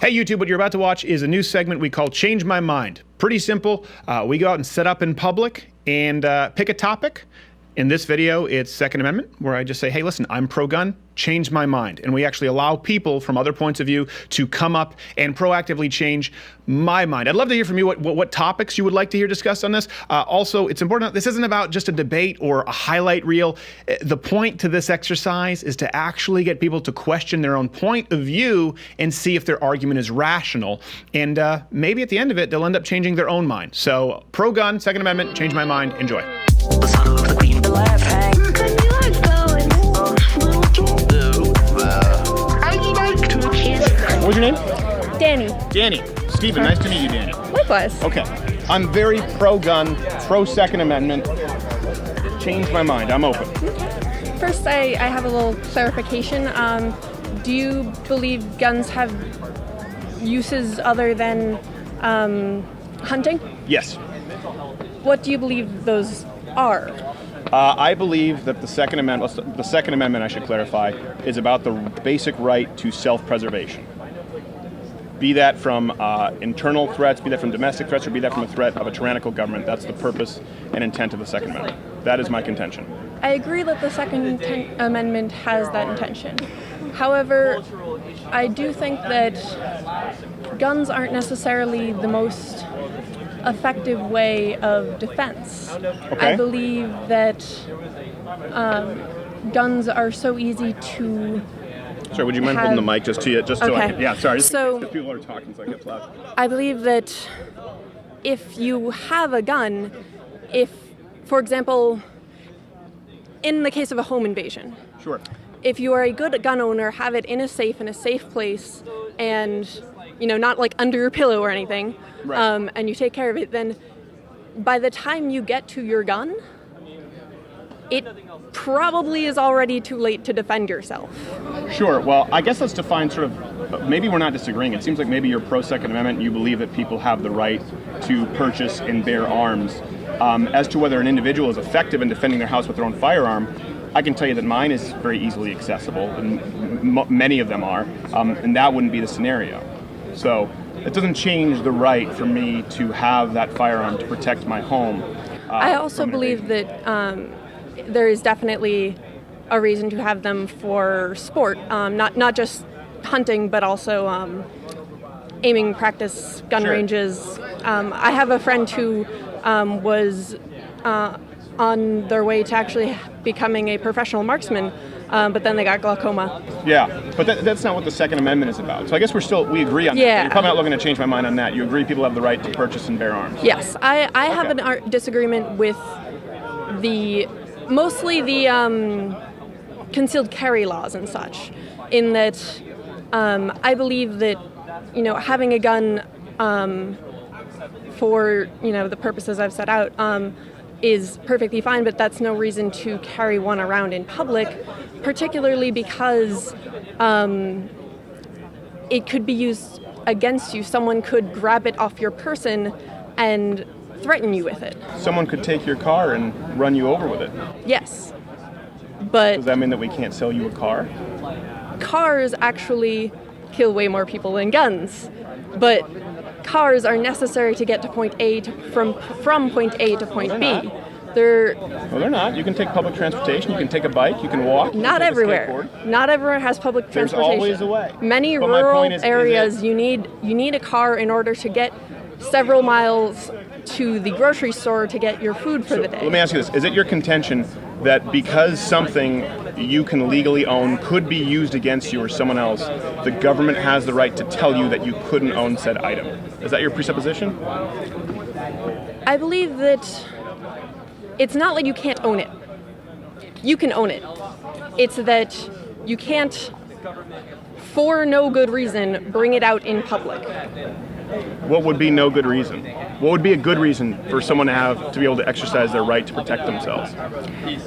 Hey YouTube, what you're about to watch is a new segment we call Change My Mind. Pretty simple. We go out and set up in public and pick a topic. In this video, it's Second Amendment, where I just say, hey, listen, I'm pro-gun, change my mind. And we actually allow people from other points of view to come up and proactively change my mind. I'd love to hear from you what topics you would like to hear discussed on this. Also, it's important, this isn't about just a debate or a highlight reel. The point to this exercise is to actually get people to question their own point of view and see if their argument is rational. And maybe at the end of it, they'll end up changing their own mind. So pro-gun, Second Amendment, change my mind, enjoy. What's your name? Danny. Danny. Stephen, nice to meet you, Danny. Likewise. Okay. I'm very pro-gun, pro-Second Amendment. Change my mind. I'm open. First, I have a little clarification. Do you believe guns have uses other than hunting? Yes. What do you believe those are? I believe that the Second Amendment, I should clarify, is about the basic right to self-preservation. Be that from internal threats, be that from domestic threats, or be that from a threat of a tyrannical government. That's the purpose and intent of the Second Amendment. That is my contention. I agree that the Second Amendment has that intention. However, I do think that guns aren't necessarily the most effective way of defense. Okay. I believe that guns are so easy to Sorry, would you mind holding the mic just to you, just so I Okay. can, yeah, sorry, So- because people are talking, so I get loud. I believe that if you have a gun, for example, in the case of a home invasion, Sure. if you are a good gun owner, have it in a safe place, and not like under your pillow or anything, Right. and you take care of it, then by the time you get to your gun, it probably is already too late to defend yourself. Sure. Well, I guess let's define sort of, maybe we're not disagreeing. It seems like maybe you're pro-Second Amendment. You believe that people have the right to purchase and bear arms. As to whether an individual is effective in defending their house with their own firearm, I can tell you that mine is very easily accessible, and many of them are, and that wouldn't be the scenario. So it doesn't change the right for me to have that firearm to protect my home. I also from an believe invasion. that there is definitely a reason to have them for sport, not just hunting, but also aiming practice, gun Sure. ranges. I have a friend who was on their way to actually becoming a professional marksman, but then they got glaucoma. Yeah, but that's not what the Second Amendment is about. So I guess we agree on that. Yeah. You're probably not looking to change my mind on that. You agree people have the right to purchase and bear arms. Yes, I have Okay. an disagreement with mostly the concealed carry laws and such, in that I believe that having a gun for the purposes I've set out is perfectly fine, but that's no reason to carry one around in public, particularly because it could be used against you. Someone could grab it off your person and threaten you with it. Someone could take your car and run you over with it. Yes, but Does that mean that we can't sell you a car? cars actually kill way more people than guns. But cars are necessary to get to point A from point A to point B. They're No, they're not. You can take public transportation. You can take a bike. You can walk. You not can take a everywhere. skateboard. Not everywhere has public There's transportation. always a way. Many But my rural point is areas, it- you need a car in order to get several miles to the grocery store to get your food for the day. Let me ask you this. Is it your contention that because something you can legally own could be used against you or someone else, the government has the right to tell you that you couldn't own said item? Is that your presupposition? I believe that it's not like you can't own it. You can own it. It's that you can't, for no good reason, bring it out in public. What would be no good reason? What would be a good reason for someone to be able to exercise their right to protect themselves?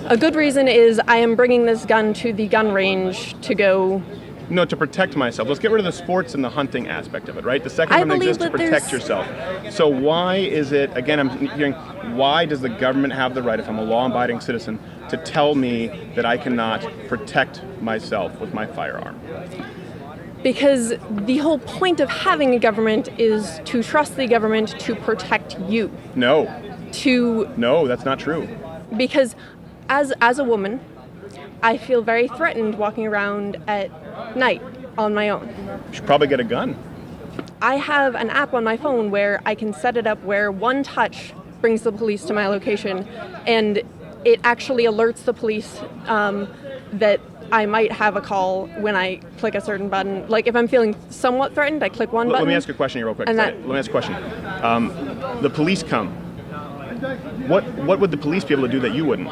A good reason is I am bringing this gun to the gun range to go. No, to protect myself. Let's get rid of the sports and the hunting aspect of it, right? The Second I Amendment believe exists to that protect there's- yourself. So why is it, again, I'm hearing, why does the government have the right, if I'm a law-abiding citizen, to tell me that I cannot protect myself with my firearm? Because the whole point of having a government is to trust the government to protect you. No, To that's not true. because as a woman, I feel very threatened walking around at night on my own. You should probably get a gun. I have an app on my phone where I can set it up where one touch brings the police to my location, and it actually alerts the police that I might have a call when I click a certain button. Like if I'm feeling somewhat threatened, I click one button. Let me ask you a question here real quick. And Let me ask you a question. The police come. What would the police be able to do that you wouldn't?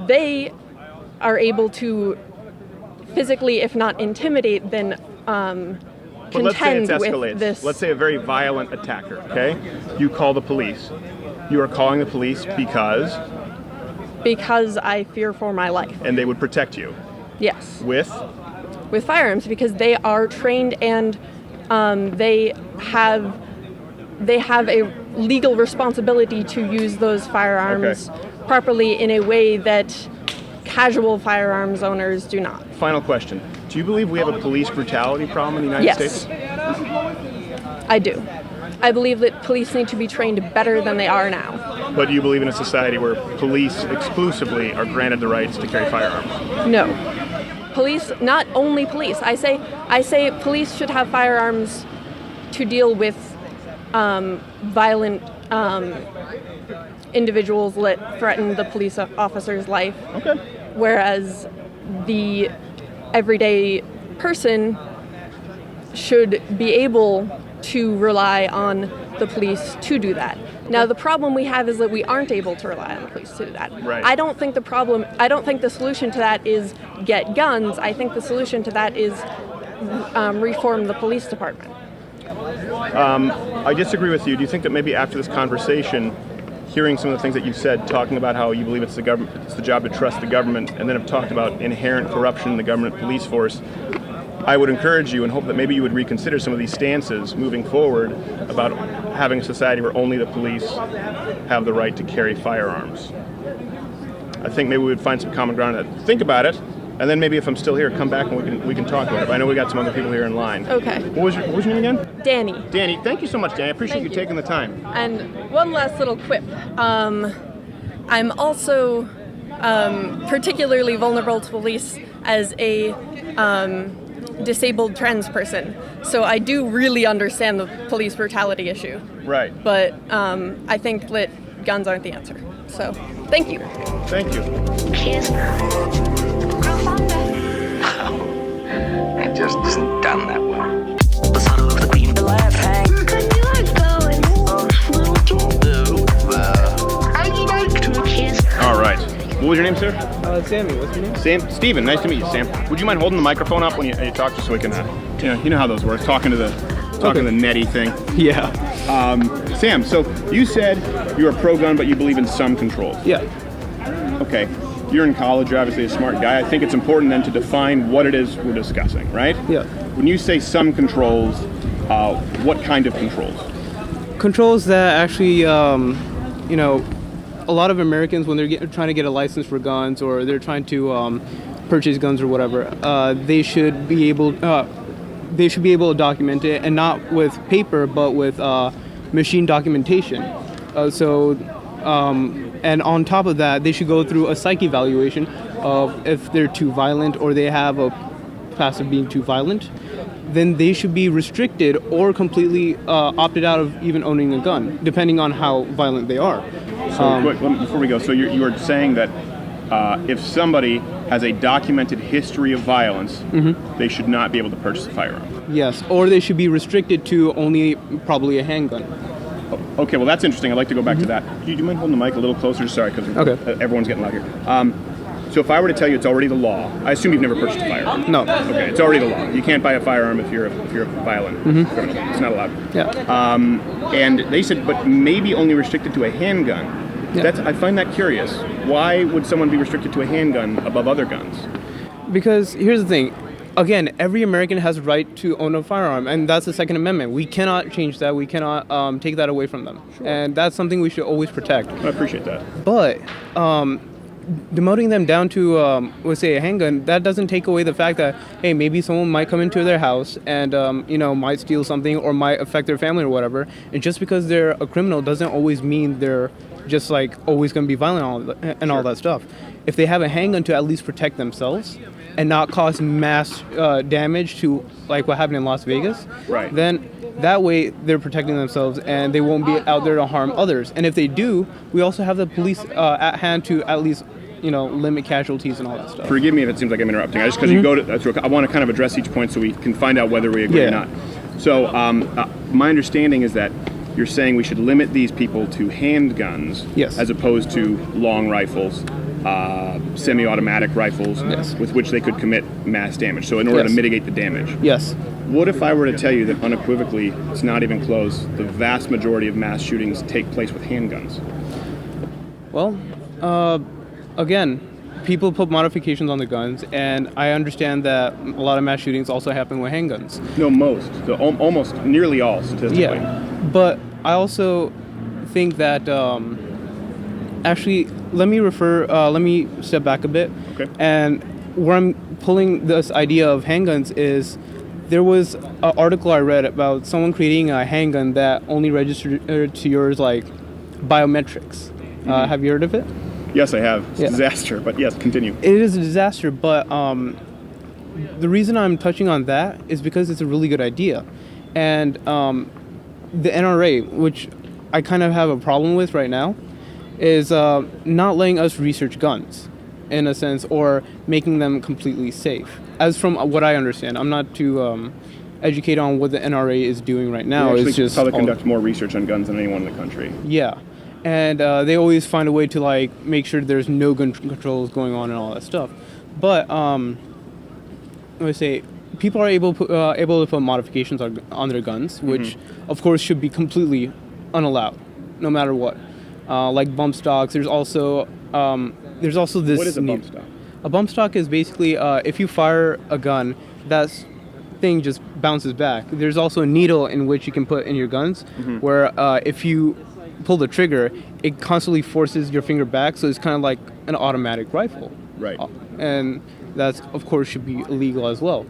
They are able to physically, if not intimidate, then But let's say it contend with escalates. this. Let's say a very violent attacker, okay? You call the police. You are calling the police Because I fear for my life. and they would protect you Yes. with With firearms, because they are trained and they have a legal responsibility to use those firearms properly in a way that casual firearms owners do not. final question. Do you believe we have a police brutality problem in the United Yes. States? I do. I believe that police need to be trained better than they are now. But do you believe in a society where police exclusively are granted the rights to carry firearms? No. Police, not only police. I say police should have firearms to deal with violent individuals that threaten the police officer's life. Okay. Whereas the everyday person should be able to rely on the police to do that. Now the problem we have is that we aren't able to rely on the police to do that. Right. I don't think the solution to that is get guns. I think the solution to that is reform the police department. I disagree with you. Do you think that maybe after this conversation, hearing some of the things that you said, talking about how you believe it's the job to trust the government, and then have talked about inherent corruption in the government police force, I would encourage you and hope that maybe you would reconsider some of these stances moving forward about having a society where only the police have the right to carry firearms. I think maybe we would find some common ground on that. Think about it, and then maybe if I'm still here, come back and we can talk about it. But I know we got some other people here in line. Okay. What was your name again? Danny. Danny, thank you so much, Danny. I appreciate Thank you you. taking the time. And one last little quip. I'm also particularly vulnerable to police as a disabled trans person. So I do really understand the police brutality issue. Right. But I think that guns aren't the answer. So thank you. Thank you. It just isn't done that well. The son of the queen, the left hang. All right. What was your name, sir? Sammy, what's your name? Sam. Steven. Nice to meet you, Sam. Would you mind holding the microphone up when you talk, just so we can, you know how those work, talking to the netty thing. Yeah. Sam. So you said you are pro-gun, but you believe in some controls. Yeah. Okay. You're in college. You're obviously a smart guy. I think it's important then to define what it is we're discussing, right? Yeah. When you say some controls, what kind of controls? Controls that actually, a lot of Americans, when they're trying to get a license for guns or they're trying to purchase guns or whatever, they should be able to document it, and not with paper, but with machine documentation. And on top of that, they should go through a psych evaluation of if they're too violent or they have a past of being too violent. Then they should be restricted or completely opted out of even owning a gun, depending on how violent they are. So quick, before we go, so you are saying that if somebody has a documented history of violence, they should not be able to purchase a firearm. Yes, or they should be restricted to only probably a handgun. Okay, well that's interesting. I'd like to go back to that. Do you mind holding the mic a little closer? Sorry, because everyone's getting loud here. So if I were to tell you it's already the law, I assume you've never purchased a firearm. No. Okay, it's already the law. You can't buy a firearm if you're a violent criminal. It's not allowed. Yeah. And they said, but maybe only restricted to a handgun. Yeah. I find that curious. Why would someone be restricted to a handgun above other guns? Because here's the thing. Again, every American has a right to own a firearm, and that's the Second Amendment. We cannot change that. We cannot take that away from them. Sure. And that's something we should always protect. I appreciate that. But demoting them down to, let's say, a handgun, that doesn't take away the fact that, hey, maybe someone might come into their house and, might steal something or might affect their family or whatever. And just because they're a criminal doesn't always mean they're just like always going to be violent and all that stuff. If they have a handgun to at least protect themselves and not cause mass damage to like what happened in Las Vegas, Right. then that way they're protecting themselves and they won't be out there to harm others. And if they do, we also have the police at hand to at least limit casualties and all that stuff. Forgive me if it seems like I'm interrupting. I just because you go to, I want to kind of address each point so we can find out whether we agree Yeah. or not. So my understanding is that you're saying we should limit these people to handguns, Yes. as opposed to long rifles, semi-automatic rifles, Yes. with which they could commit mass damage. So in order Yes. to mitigate the damage. Yes. What if I were to tell you that unequivocally, it's not even close, the vast majority of mass shootings take place with handguns? Well, again, people put modifications on the guns, and I understand that a lot of mass shootings also happen with handguns. No, most. So almost nearly all statistically. Yeah, but I also think that actually, let me step back a bit. Okay. And where I'm pulling this idea of handguns is there was an article I read about someone creating a handgun that only registered to yours like biometrics. Have you heard of it? Yes, I have. It's Yeah. a disaster, but yes, continue. It is a disaster, but the reason I'm touching on that is because it's a really good idea. And the NRA, which I kind of have a problem with right now, is not letting us research guns, in a sense, or making them completely safe. As from what I understand, I'm not too educated on what the NRA is doing right now. They actually It's just probably all- conduct more research on guns than anyone in the country. yeah, and they always find a way to like make sure there's no gun controls going on and all that stuff. But let me say, people are able to put modifications on their guns, which of course should be completely unallowed, no matter what. Like bump stocks. There's also this. What is a bump stock? A bump stock is basically if you fire a gun, that thing just bounces back. There's also a needle in which you can put in your guns, where if you pull the trigger, it constantly forces your finger back, so it's kind of like an automatic rifle. Right. And that's, of course, should be illegal as well.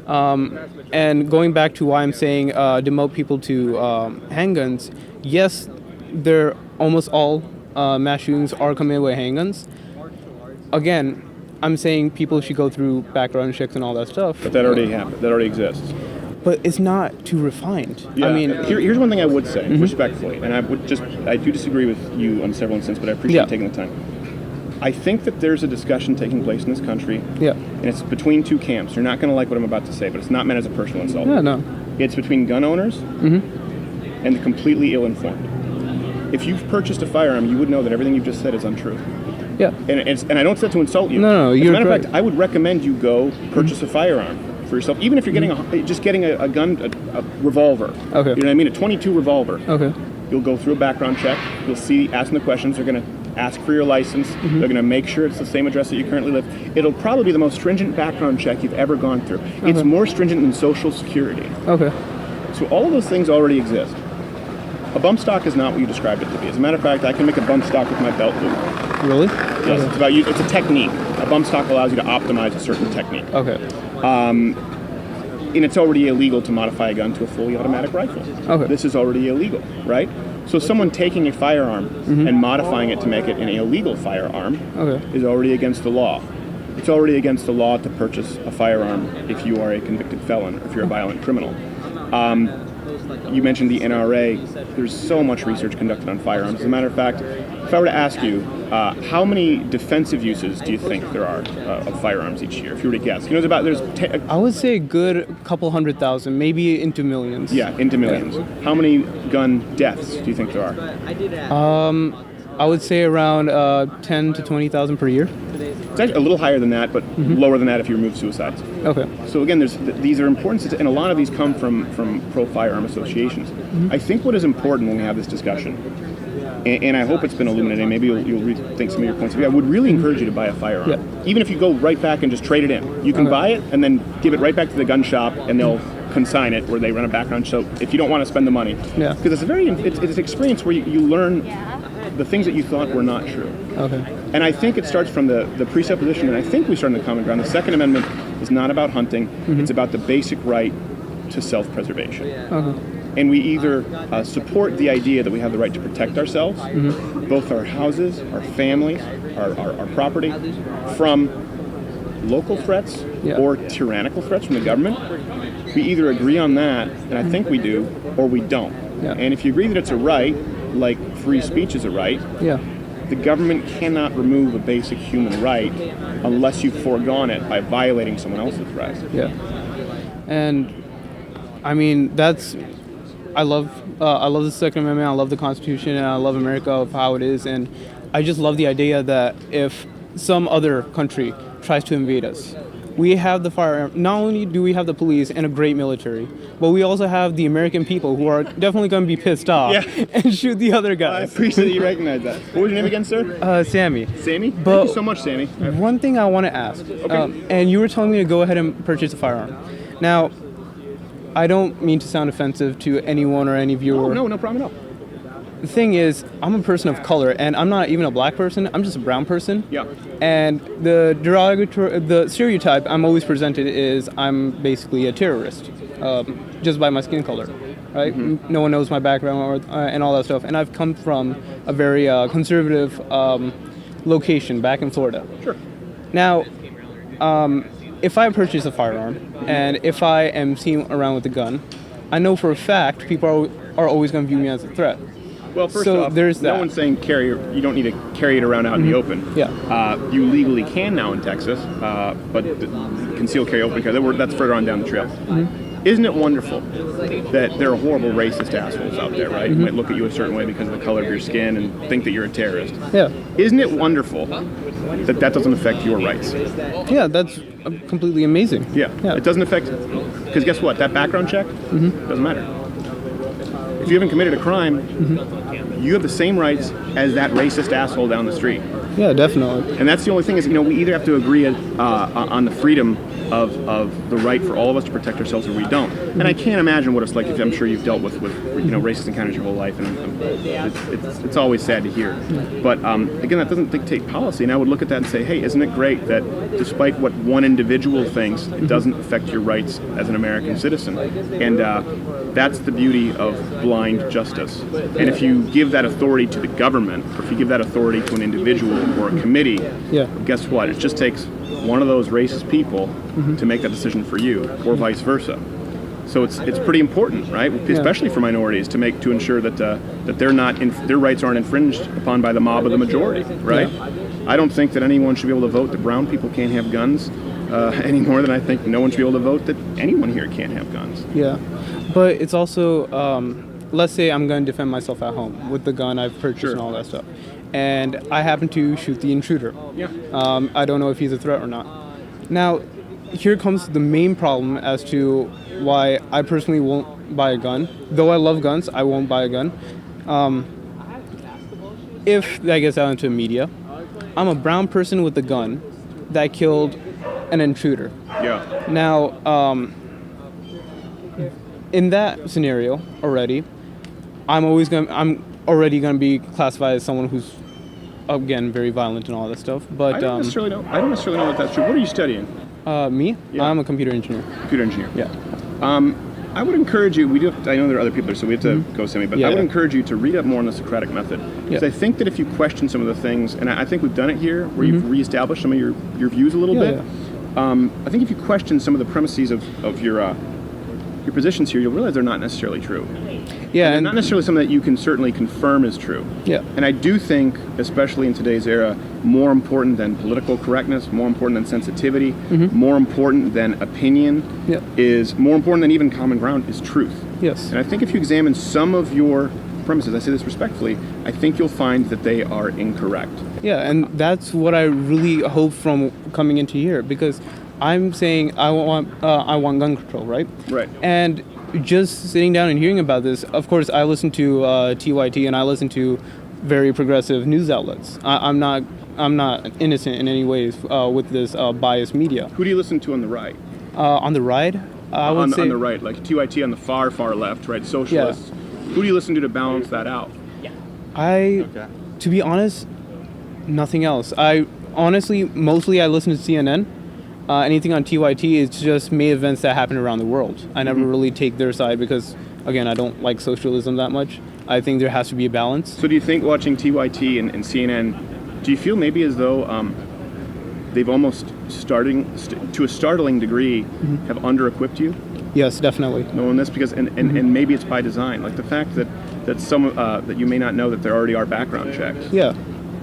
And going back to why I'm saying demote people to handguns, yes, they're almost all mass shootings are committed with handguns. Again, I'm saying people should go through background checks and all that stuff. But that already happened. That already exists. But it's not too refined. Yeah. I mean, here's one thing I would say, respectfully, and I do disagree with you on several instances, but I appreciate Yeah. you taking the time. I think that there's a discussion taking place in this country, yeah. and it's between two camps. You're not going to like what I'm about to say, but it's not meant as a personal insult. Yeah, no. It's between gun owners and the completely ill-informed. If you've purchased a firearm, you would know that everything you've just said is untrue. Yeah. And I don't say that to insult you. No, As a you're matter of correct. fact, I would recommend you go purchase a firearm for yourself, even if you're getting a gun, a revolver. Okay. You know what I mean? A .22 revolver. Okay. You'll go through a background check. You'll see, asking the questions. They're going to ask for your license. They're going to make sure it's the same address that you currently live. It'll probably be the most stringent background check you've ever gone through. It's more stringent than Social Security. Okay. So all of those things already exist. A bump stock is not what you described it to be. As a matter of fact, I can make a bump stock with my belt loop. Really? Yes, it's about you. It's a technique. A bump stock allows you to optimize a certain technique. Okay. And it's already illegal to modify a gun to a fully automatic rifle. Okay. This is already illegal, right? So someone taking a firearm and modifying it to make it an illegal firearm Okay. is already against the law. It's already against the law to purchase a firearm if you are a convicted felon or if you're a violent criminal. You mentioned the NRA. There's so much research conducted on firearms. As a matter of fact, if I were to ask you, how many defensive uses do you think there are of firearms each year? If you were to guess, I would say a good couple 100,000, maybe into millions. into millions. How many gun deaths do you think there are? I would say around 10 to 20,000 per year. It's actually a little higher than that, but lower than that if you remove suicides. Okay. So again, these are important, and a lot of these come from pro-firearm associations. I think what is important when we have this discussion, and I hope it's been illuminating, maybe you'll rethink some of your points of view, I would really encourage you to buy a firearm. Yeah. Even if you go right back and just trade it in. You can buy it and then give it right back to the gun shop, and they'll consign it, where they run a background check if you don't want to spend the money. Yeah. Because it's an experience where you learn the things that you thought were not true. Okay. And I think it starts from the presupposition, and I think we start in the common ground. The Second Amendment is not about hunting. It's about the basic right to self-preservation. And we either support the idea that we have the right to protect ourselves, both our houses, our families, our property, from local threats or tyrannical threats from the government. We either agree on that, and I think we do, or we don't. And if you agree that it's a right, like free speech is a right, the government cannot remove a basic human right unless you've foregone it by violating someone else's right. And I mean, I love the Second Amendment. I love the Constitution, and I love America of how it is. And I just love the idea that if some other country tries to invade us, we have the firearm. Not only do we have the police and a great military, but we also have the American people who are definitely going to be pissed off and shoot the other I guys. appreciate that you recognize that. What was your name again, sir? Sammy. Sammy? But Thank you so much, Sammy. one thing I want to ask, and you were telling me to go ahead and purchase a firearm. Now, I don't mean to sound offensive to anyone or any viewer. No problem at all. The thing is, I'm a person of color, and I'm not even a black person. I'm just a brown person. Yeah. And the stereotype I'm always presented is I'm basically a terrorist, just by my skin color, right? No one knows my background and all that stuff. And I've come from a very conservative location back in Florida. Sure. Now, if I purchase a firearm and if I am seen around with a gun, I know for a fact people are always going to view me as a threat. Well, first So off, there's no that. one's saying you don't need to carry it around out in the open. You legally can now in Texas, but concealed carry, open carry, that's further on down the trail. Isn't it wonderful that there are horrible racist assholes out there, right? Who might look at you a certain way because of the color of your skin and think that you're a terrorist. Isn't it wonderful that doesn't affect your rights? Yeah, that's completely amazing. It doesn't affect, because guess what? That background check doesn't matter. If you haven't committed a crime, you have the same rights as that racist asshole down the street. Yeah, definitely. And that's the only thing is, we either have to agree on the freedom of the right for all of us to protect ourselves, or we don't. And I can't imagine what it's like. If I'm sure you've dealt with racist encounters your whole life, and it's always sad to hear. But again, that doesn't dictate policy. And I would look at that and say, hey, isn't it great that despite what one individual thinks, it doesn't affect your rights as an American citizen? And that's the beauty of blind justice. And if you give that authority to the government, or if you give that authority to an individual or a committee, guess what? It just takes one of those racist people to make that decision for you, or vice versa. So it's pretty important, right? Especially for minorities, to ensure that that their rights aren't infringed upon by the mob of the majority, right? I don't think that anyone should be able to vote that brown people can't have guns any more than I think no one should be able to vote that anyone here can't have guns. Yeah, but it's also, let's say I'm going to defend myself at home with the gun I've purchased and all that stuff, and I happen to shoot the intruder. I don't know if he's a threat or not. Now, here comes the main problem as to why I personally won't buy a gun. Though I love guns, I won't buy a gun. If that gets out into the media, I'm a brown person with a gun that killed an intruder. Now, in that scenario already, I'm already going to be classified as someone who's, again, very violent and all that stuff. But I don't necessarily know if that's true. What are you studying? Me? I'm a computer engineer. Computer engineer. I would encourage you. I know there are other people there, so we have to go, Sammy. But I would encourage you to read up more on the Socratic method, because I think that if you question some of the things, and I think we've done it here, where you've reestablished some of your views a little bit. I think if you question some of the premises of your positions here, you'll realize they're not necessarily true. And not necessarily something that you can certainly confirm is true. And I do think, especially in today's era, more important than political correctness, more important than sensitivity, more important than opinion, is more important than even common ground is truth. And I think if you examine some of your premises, I say this respectfully, I think you'll find that they are incorrect. And that's what I really hope from coming into here, because I'm saying I want gun control, right? And just sitting down and hearing about this, of course, I listen to TYT and I listen to very progressive news outlets. I'm not innocent in any ways with this biased media. Who do you listen to on the right? On the right, I would say on the right, like TYT on the far left, right? Socialists. Who do you listen to balance that out? To be honest, Nothing else. I honestly, mostly I listen to CNN. Anything on TYT is just main events that happen around the world. I never really take their side because, again, I don't like socialism that much. I think there has to be a balance. So do you think watching TYT and CNN, do you feel maybe as though they've almost to a startling degree have under-equipped you? Yes, definitely. Knowing this because and maybe it's by design, like the fact that some that you may not know that there already are background checks. Yeah.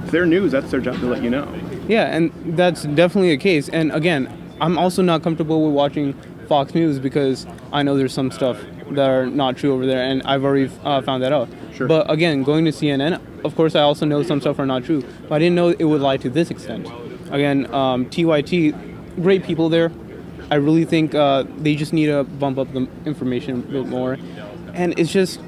If they're news, that's their job to let you know. Yeah, and that's definitely a case. And again, I'm also not comfortable with watching Fox News because I know there's some stuff that are not true over there, and I've already found that out. Sure. But again, going to CNN, of course, I also know some stuff are not true, but I didn't know it would lie to this extent. Again, TYT, great people there. I really think they just need to bump up the information a bit more, and it's just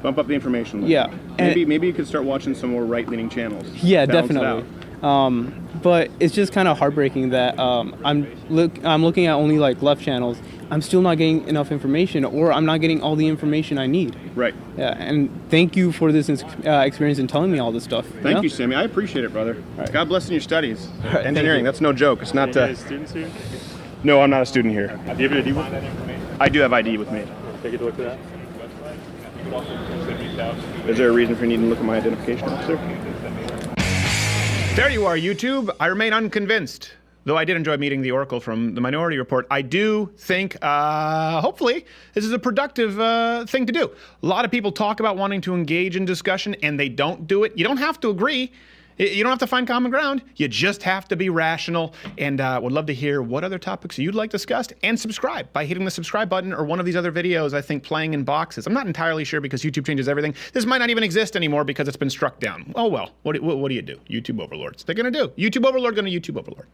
Bump up the information level. Yeah. Maybe you could start watching some more right-leaning channels. yeah, Balance it definitely. out. But it's just kind of heartbreaking that I'm looking at only like left channels. I'm still not getting enough information, or I'm not getting all the information I need. Right. Yeah, and thank you for this experience and telling me all this stuff. Thank you, Sammy. I appreciate it, brother. right. God bless in your studies. right, Engineering, thank you. that's no joke. It's not. You guys students here? No, I'm not a student here. Do you have your ID with you? I do have ID with me. Take a look at that. Is there a reason for needing to look at my identification, officer? There you are, YouTube. I remain unconvinced. Though I did enjoy meeting the Oracle from the Minority Report, I do think, hopefully, this is a productive thing to do. A lot of people talk about wanting to engage in discussion, and they don't do it. You don't have to agree. You don't have to find common ground. You just have to be rational. And would love to hear what other topics you'd like discussed. And subscribe by hitting the subscribe button or one of these other videos, I think, playing in boxes. I'm not entirely sure because YouTube changes everything. This might not even exist anymore because it's been struck down. Oh well, what do you do? YouTube overlords. They're going to do. YouTube overlord going to YouTube overlord.